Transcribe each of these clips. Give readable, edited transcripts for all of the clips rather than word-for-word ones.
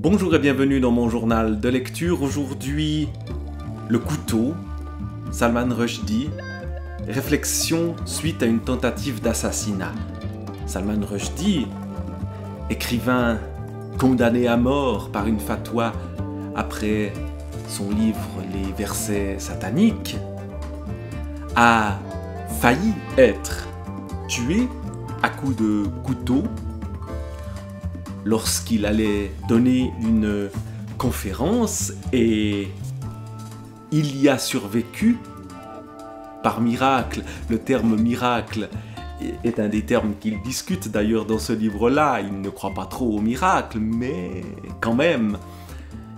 Bonjour et bienvenue dans mon journal de lecture. Aujourd'hui, le couteau, Salman Rushdie, réflexion suite à une tentative d'assassinat. Salman Rushdie, écrivain condamné à mort par une fatwa après son livre Les versets sataniques, a failli être tué à coups de couteau lorsqu'il allait donner une conférence, et il y a survécu par miracle. Le terme miracle est un des termes qu'il discute d'ailleurs dans ce livre-là. Il ne croit pas trop au miracle, mais quand même,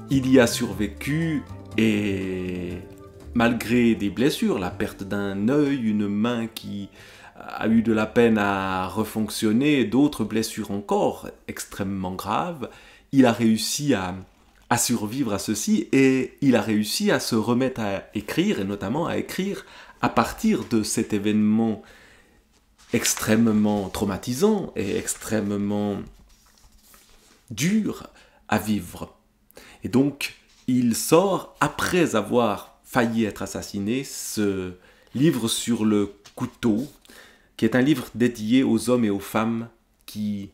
il y a survécu, et malgré des blessures, la perte d'un œil, une main qui a eu de la peine à refonctionner, d'autres blessures encore extrêmement graves, il a réussi à survivre à ceci, et il a réussi à se remettre à écrire, et notamment à écrire à partir de cet événement extrêmement traumatisant et extrêmement dur à vivre. Et donc, il sort, après avoir failli être assassiné, ce livre sur le couteau, qui est un livre dédié aux hommes et aux femmes qui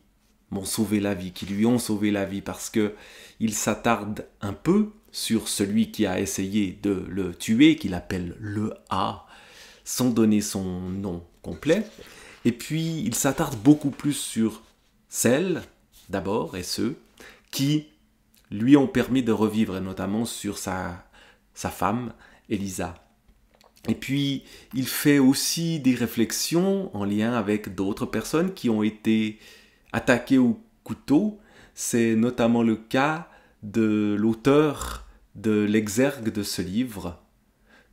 m'ont sauvé la vie, qui lui ont sauvé la vie, parce que il s'attarde un peu sur celui qui a essayé de le tuer, qu'il appelle le A, sans donner son nom complet. Et puis, il s'attarde beaucoup plus sur celles, d'abord, et ceux qui lui ont permis de revivre, et notamment sur sa femme, Elisa. Et puis, il fait aussi des réflexions en lien avec d'autres personnes qui ont été attaquées au couteau. C'est notamment le cas de l'auteur de l'exergue de ce livre.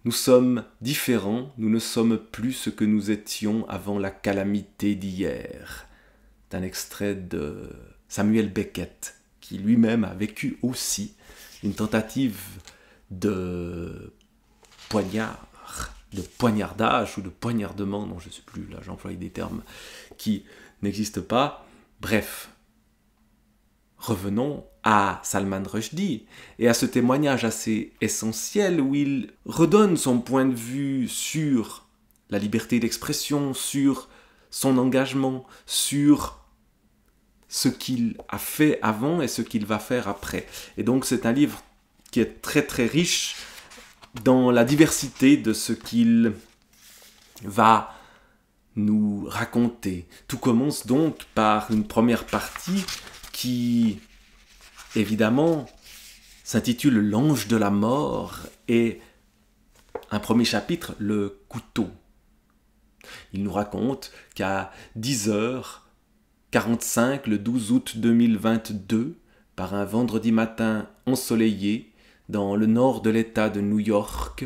Nous sommes différents, nous ne sommes plus ce que nous étions avant la calamité d'hier. C'est un extrait de Samuel Beckett, qui lui-même a vécu aussi une tentative de poignardage ou de poignardement, non je ne sais plus, là j'emploie des termes qui n'existent pas. Bref, revenons à Salman Rushdie et à ce témoignage assez essentiel où il redonne son point de vue sur la liberté d'expression, sur son engagement, sur ce qu'il a fait avant et ce qu'il va faire après. Et donc c'est un livre qui est très très riche dans la diversité de ce qu'il va nous raconter. Tout commence donc par une première partie qui, évidemment, s'intitule « L'ange de la mort » et un premier chapitre, le couteau. Il nous raconte qu'à 10h45, le 12 août 2022, par un vendredi matin ensoleillé, dans le nord de l'État de New York,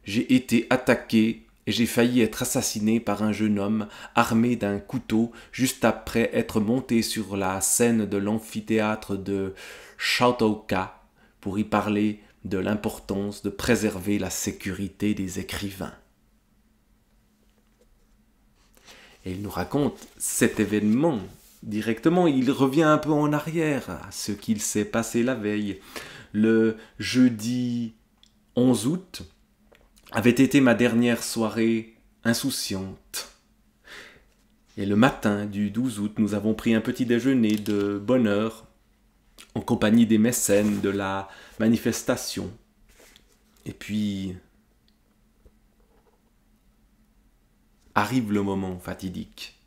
j'ai été attaqué et j'ai failli être assassiné par un jeune homme armé d'un couteau juste après être monté sur la scène de l'amphithéâtre de Chautauqua pour y parler de l'importance de préserver la sécurité des écrivains. Et il nous raconte cet événement directement. Il revient un peu en arrière à ce qu'il s'est passé la veille. Le jeudi 11 août avait été ma dernière soirée insouciante. Et le matin du 12 août, nous avons pris un petit déjeuner de bonne heure en compagnie des mécènes de la manifestation. Et puis arrive le moment fatidique.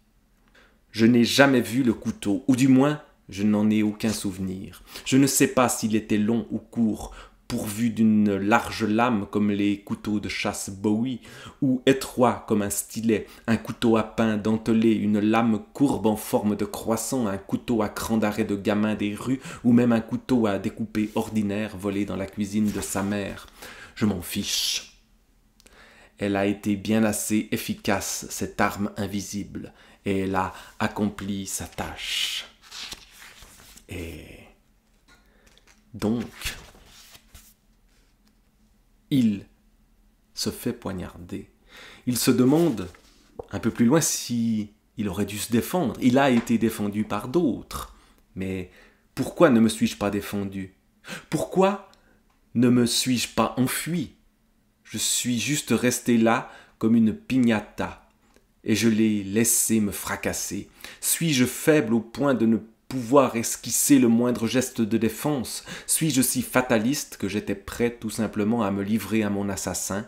Je n'ai jamais vu le couteau, ou du moins, je n'en ai aucun souvenir. Je ne sais pas s'il était long ou court, pourvu d'une large lame comme les couteaux de chasse Bowie, ou étroit comme un stylet, un couteau à pain dentelé, une lame courbe en forme de croissant, un couteau à cran d'arrêt de gamin des rues, ou même un couteau à découper ordinaire volé dans la cuisine de sa mère. Je m'en fiche. Elle a été bien assez efficace, cette arme invisible, et elle a accompli sa tâche. Et donc, il se fait poignarder. Il se demande un peu plus loin si il aurait dû se défendre. Il a été défendu par d'autres, mais Pourquoi ne me suis-je pas défendu? Pourquoi ne me suis-je pas enfui? Je suis juste resté là comme une piñata, et je l'ai laissé me fracasser. Suis-je faible au point de ne pouvoir esquisser le moindre geste de défense? Suis-je si fataliste que j'étais prêt tout simplement à me livrer à mon assassin?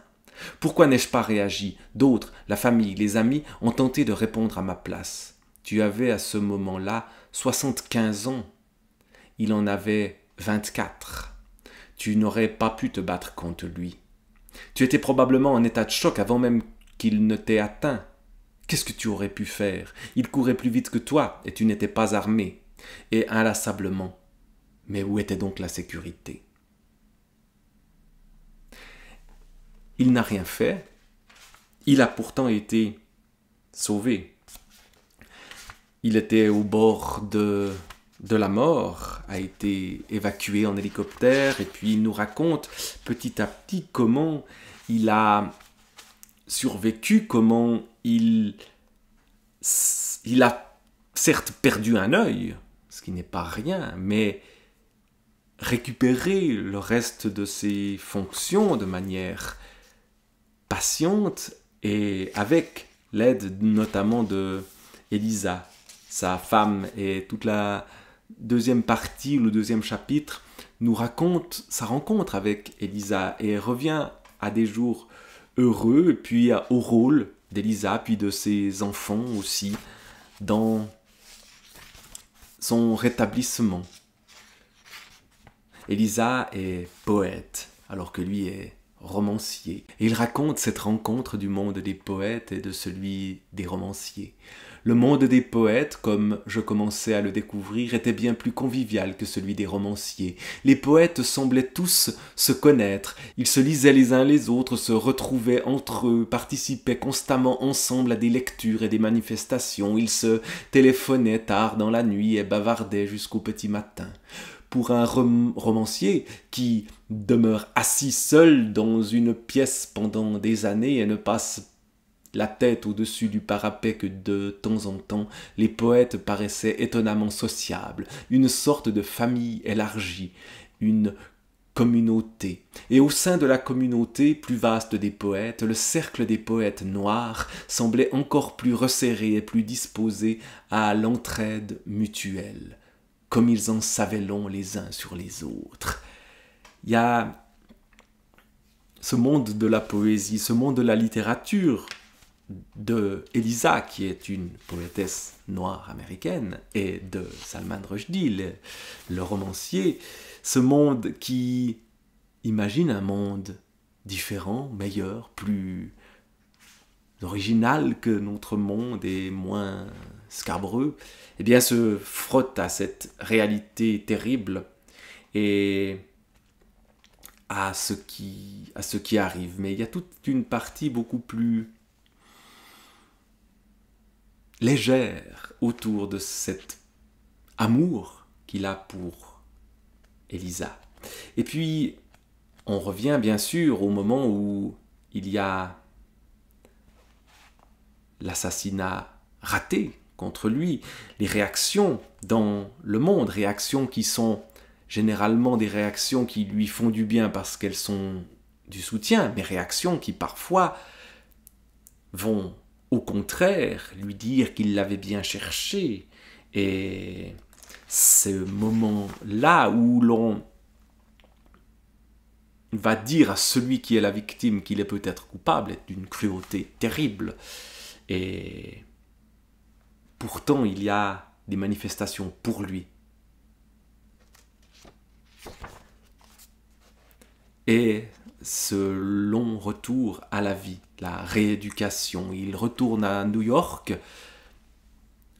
Pourquoi n'ai-je pas réagi? D'autres, la famille, les amis, ont tenté de répondre à ma place. Tu avais à ce moment-là 75 ans. Il en avait 24. Tu n'aurais pas pu te battre contre lui. Tu étais probablement en état de choc avant même qu'il ne t'ait atteint. Qu'est-ce que tu aurais pu faire? Il courait plus vite que toi et tu n'étais pas armé. Et inlassablement. Mais où était donc la sécurité? Il n'a rien fait. Il a pourtant été sauvé. Il était au bord de la mort, a été évacué en hélicoptère, et puis il nous raconte petit à petit comment il a survécu, comment il a certes perdu un œil, ce qui n'est pas rien, mais récupéré le reste de ses fonctions de manière patiente et avec l'aide notamment de Elisa, sa femme, et toute la deuxième partie ou le deuxième chapitre nous raconte sa rencontre avec Elisa et revient à des jours heureux et puis au rôle d'Elisa puis de ses enfants aussi dans son rétablissement. Elisa est poète alors que lui est romancier. Et il raconte cette rencontre du monde des poètes et de celui des romanciers. Le monde des poètes, comme je commençais à le découvrir, était bien plus convivial que celui des romanciers. Les poètes semblaient tous se connaître, ils se lisaient les uns les autres, se retrouvaient entre eux, participaient constamment ensemble à des lectures et des manifestations, ils se téléphonaient tard dans la nuit et bavardaient jusqu'au petit matin. Pour un romancier qui demeure assis seul dans une pièce pendant des années et ne passe la tête au-dessus du parapet que de temps en temps, les poètes paraissaient étonnamment sociables, une sorte de famille élargie, une communauté. Et au sein de la communauté plus vaste des poètes, le cercle des poètes noirs semblait encore plus resserré et plus disposé à l'entraide mutuelle, comme ils en savaient long les uns sur les autres. Il y a ce monde de la poésie, ce monde de la littérature, de Elisa, qui est une poétesse noire américaine, et de Salman Rushdie, le romancier, ce monde qui imagine un monde différent, meilleur, plus original que notre monde et moins scabreux, eh bien se frotte à cette réalité terrible et à ce qui arrive. Mais il y a toute une partie beaucoup plus légère autour de cet amour qu'il a pour Elisa. Et puis, on revient bien sûr au moment où il y a l'assassinat raté contre lui, les réactions dans le monde, réactions qui sont généralement des réactions qui lui font du bien parce qu'elles sont du soutien, mais réactions qui parfois vont au contraire lui dire qu'il l'avait bien cherché. Et ce moment-là où l'on va dire à celui qui est la victime qu'il est peut-être coupable est d'une cruauté terrible. Et pourtant, il y a des manifestations pour lui. Et ce long retour à la vie, la rééducation, il retourne à New York,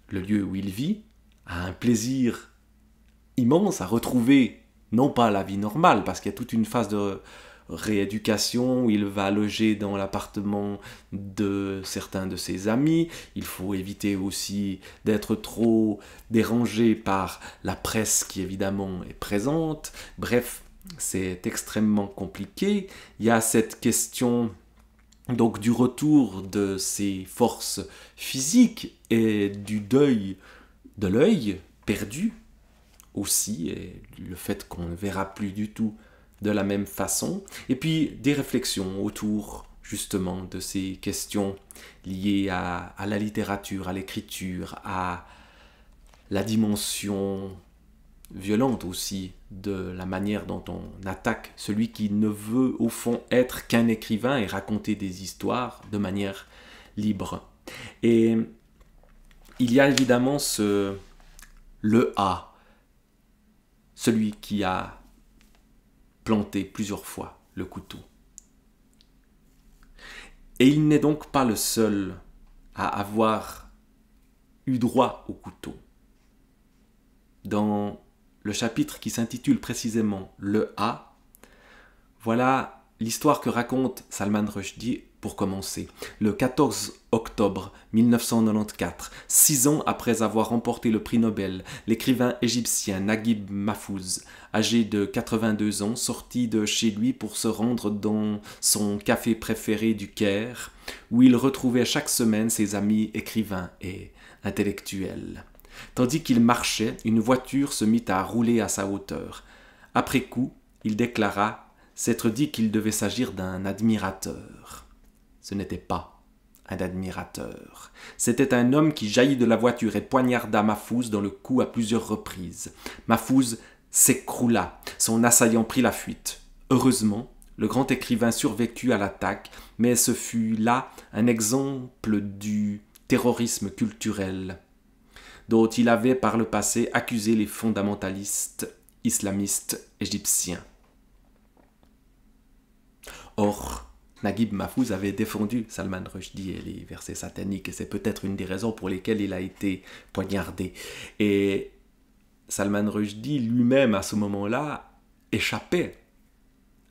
le lieu où il vit, a un plaisir immense à retrouver, non pas la vie normale, parce qu'il y a toute une phase de rééducation où il va loger dans l'appartement de certains de ses amis. Il faut éviter aussi d'être trop dérangé par la presse qui évidemment est présente. Bref, c'est extrêmement compliqué. Il y a cette question donc du retour de ses forces physiques et du deuil de l'œil perdu aussi, et le fait qu'on ne verra plus du tout de la même façon, et puis des réflexions autour justement de ces questions liées à la littérature, à l'écriture, à la dimension violente aussi de la manière dont on attaque celui qui ne veut au fond être qu'un écrivain et raconter des histoires de manière libre. Et il y a évidemment le A, celui qui a planté plusieurs fois le couteau. Et il n'est donc pas le seul à avoir eu droit au couteau. Dans le chapitre qui s'intitule précisément Le A, voilà l'histoire que raconte Salman Rushdie pour commencer. Le 14 octobre 1994, 6 ans après avoir remporté le prix Nobel, l'écrivain égyptien Naguib Mahfouz, âgé de 82 ans, sortit de chez lui pour se rendre dans son café préféré du Caire, où il retrouvait chaque semaine ses amis écrivains et intellectuels. Tandis qu'il marchait, une voiture se mit à rouler à sa hauteur. Après coup, il déclara s'être dit qu'il devait s'agir d'un admirateur. Ce n'était pas un admirateur. C'était un homme qui jaillit de la voiture et poignarda Mahfouz dans le cou à plusieurs reprises. Mahfouz s'écroula, son assaillant prit la fuite. Heureusement, le grand écrivain survécut à l'attaque, mais ce fut là un exemple du terrorisme culturel dont il avait par le passé accusé les fondamentalistes islamistes égyptiens. Or, Naguib Mahfouz avait défendu Salman Rushdie et les versets sataniques, et c'est peut-être une des raisons pour lesquelles il a été poignardé. Et Salman Rushdie lui-même, à ce moment-là, échappait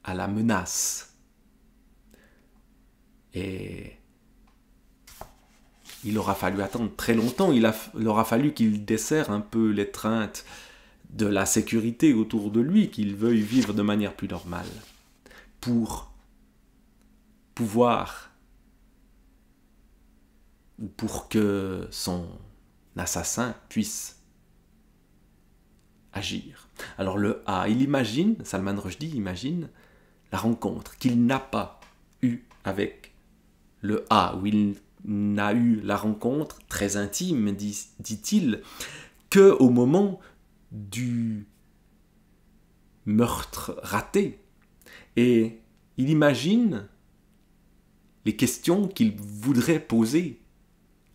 à la menace. Et il aura fallu attendre très longtemps, il aura fallu qu'il desserre un peu l'étreinte de la sécurité autour de lui, qu'il veuille vivre de manière plus normale, pour pouvoir, ou pour que son assassin puisse agir. Alors le A, il imagine, Salman Rushdie imagine, la rencontre qu'il n'a pas eue avec le A, où il n'a eu la rencontre très intime, dit-il, qu'au moment du meurtre raté. Et il imagine les questions qu'il voudrait poser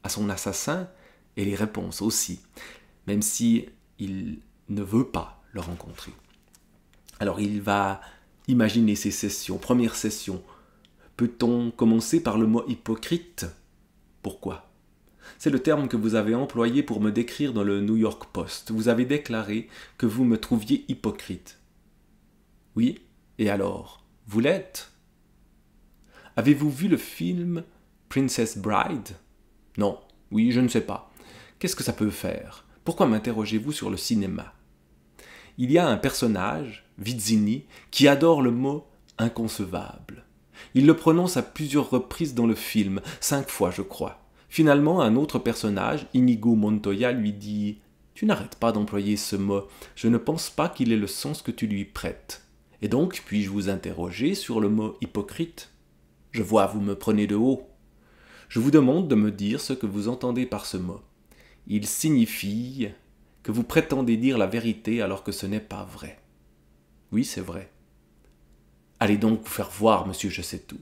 à son assassin et les réponses aussi, même si il ne veut pas le rencontrer. Alors il va imaginer ces sessions. Première session, peut-on commencer par le mot hypocrite ? Pourquoi ? C'est le terme que vous avez employé pour me décrire dans le New York Post. Vous avez déclaré que vous me trouviez hypocrite. Oui, et alors, vous l'êtes ? Avez-vous vu le film Princess Bride ? Non, oui, je ne sais pas. Qu'est-ce que ça peut faire ? Pourquoi m'interrogez-vous sur le cinéma ? Il y a un personnage, Vizzini, qui adore le mot inconcevable. Il le prononce à plusieurs reprises dans le film, 5 fois je crois. Finalement, un autre personnage, Inigo Montoya, lui dit « Tu n'arrêtes pas d'employer ce mot, je ne pense pas qu'il ait le sens que tu lui prêtes. Et donc, puis-je vous interroger sur le mot hypocrite ? Je vois, vous me prenez de haut. Je vous demande de me dire ce que vous entendez par ce mot. Il signifie que vous prétendez dire la vérité alors que ce n'est pas vrai. Oui, c'est vrai. Allez donc vous faire voir, monsieur, je sais tout.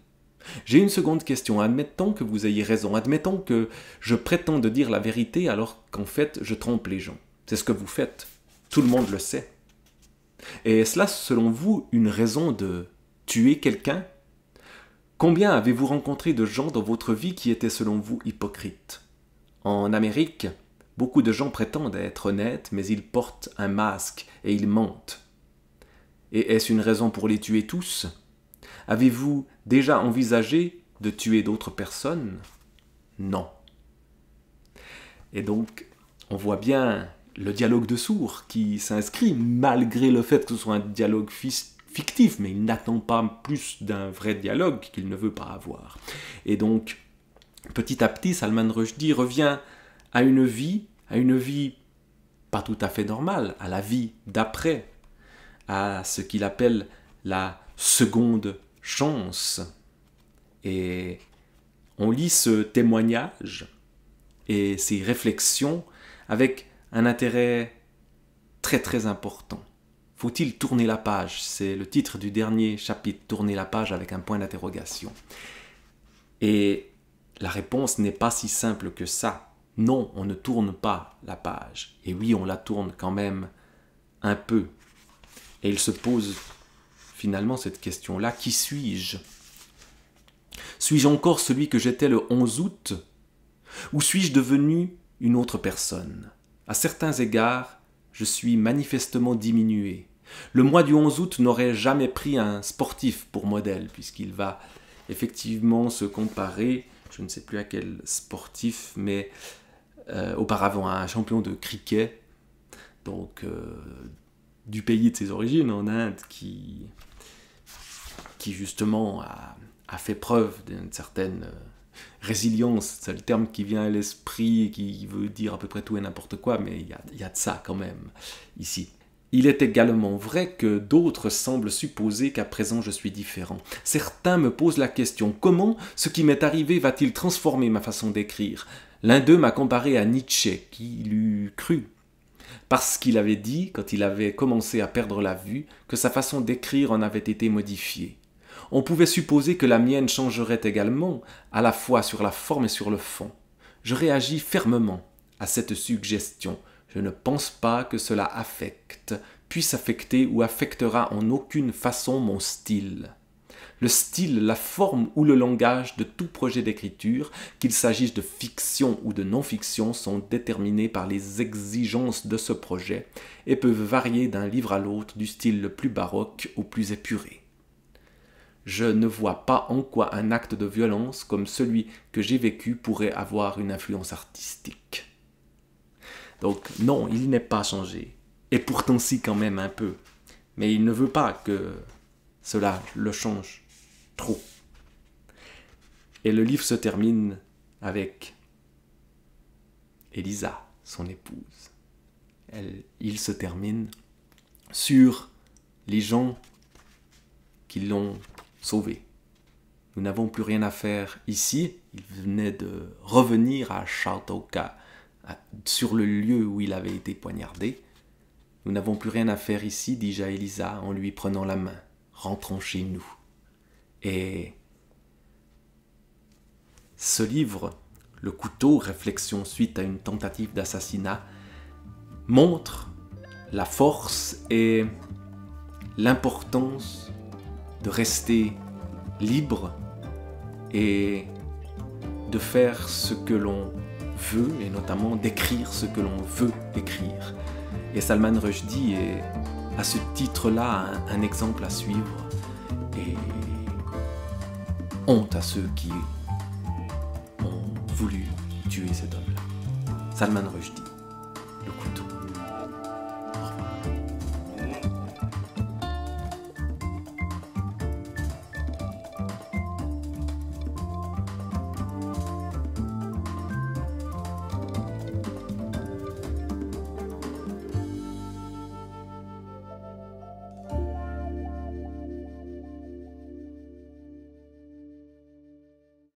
J'ai une seconde question. Admettons que vous ayez raison. Admettons que je prétende dire la vérité alors qu'en fait, je trompe les gens. C'est ce que vous faites. Tout le monde le sait. Et est-ce là, selon vous, une raison de tuer quelqu'un ? Combien avez-vous rencontré de gens dans votre vie qui étaient, selon vous, hypocrites ? En Amérique, beaucoup de gens prétendent être honnêtes, mais ils portent un masque et ils mentent. Et est-ce une raison pour les tuer tous ? Avez-vous déjà envisagé de tuer d'autres personnes ? Non. Et donc, on voit bien le dialogue de sourds qui s'inscrit, malgré le fait que ce soit un dialogue fictif, mais il n'attend pas plus d'un vrai dialogue qu'il ne veut pas avoir. Et donc, petit à petit, Salman Rushdie revient à une vie pas tout à fait normale, à la vie d'après, à ce qu'il appelle la seconde chance. Et on lit ce témoignage et ces réflexions avec un intérêt très très important. Faut-il tourner la page? C'est le titre du dernier chapitre, tourner la page avec un point d'interrogation. Et la réponse n'est pas si simple que ça. Non, on ne tourne pas la page. Et oui, on la tourne quand même un peu. Et il se pose finalement cette question-là, qui suis-je? Suis-je encore celui que j'étais le 11 août? Ou suis-je devenu une autre personne? À certains égards, je suis manifestement diminué. Le mois du 11 août n'aurait jamais pris un sportif pour modèle, puisqu'il va effectivement se comparer, je ne sais plus à quel sportif, mais auparavant à un champion de cricket, donc du pays de ses origines, en Inde, qui justement a fait preuve d'une certaine résilience. C'est le terme qui vient à l'esprit, qui veut dire à peu près tout et n'importe quoi, mais il y a de ça quand même ici. Il est également vrai que d'autres semblent supposer qu'à présent je suis différent. Certains me posent la question, comment ce qui m'est arrivé va-t-il transformer ma façon d'écrire? L'un d'eux m'a comparé à Nietzsche, qui l'eût cru, parce qu'il avait dit, quand il avait commencé à perdre la vue, que sa façon d'écrire en avait été modifiée. On pouvait supposer que la mienne changerait également, à la fois sur la forme et sur le fond. Je réagis fermement à cette suggestion. Je ne pense pas que cela affecte, puisse affecter ou affectera en aucune façon mon style. Le style, la forme ou le langage de tout projet d'écriture, qu'il s'agisse de fiction ou de non-fiction, sont déterminés par les exigences de ce projet et peuvent varier d'un livre à l'autre, du style le plus baroque au plus épuré. Je ne vois pas en quoi un acte de violence comme celui que j'ai vécu pourrait avoir une influence artistique. Donc non, il n'est pas changé. Et pourtant si quand même un peu. Mais il ne veut pas que cela le change trop. Et le livre se termine avec Elisa, son épouse. Il se termine sur les gens qui l'ont sauvé. Nous n'avons plus rien à faire ici. Il venait de revenir à Chautauqua, sur le lieu où il avait été poignardé. Nous n'avons plus rien à faire ici, dis-je à Elisa en lui prenant la main. Rentrons chez nous. Et ce livre, Le couteau, réflexion suite à une tentative d'assassinat, montre la force et l'importance de rester libre et de faire ce que l'on veut, et notamment d'écrire ce que l'on veut écrire. Et Salman Rushdie est à ce titre-là un exemple à suivre, et honte à ceux qui ont voulu tuer cet homme-là. Salman Rushdie.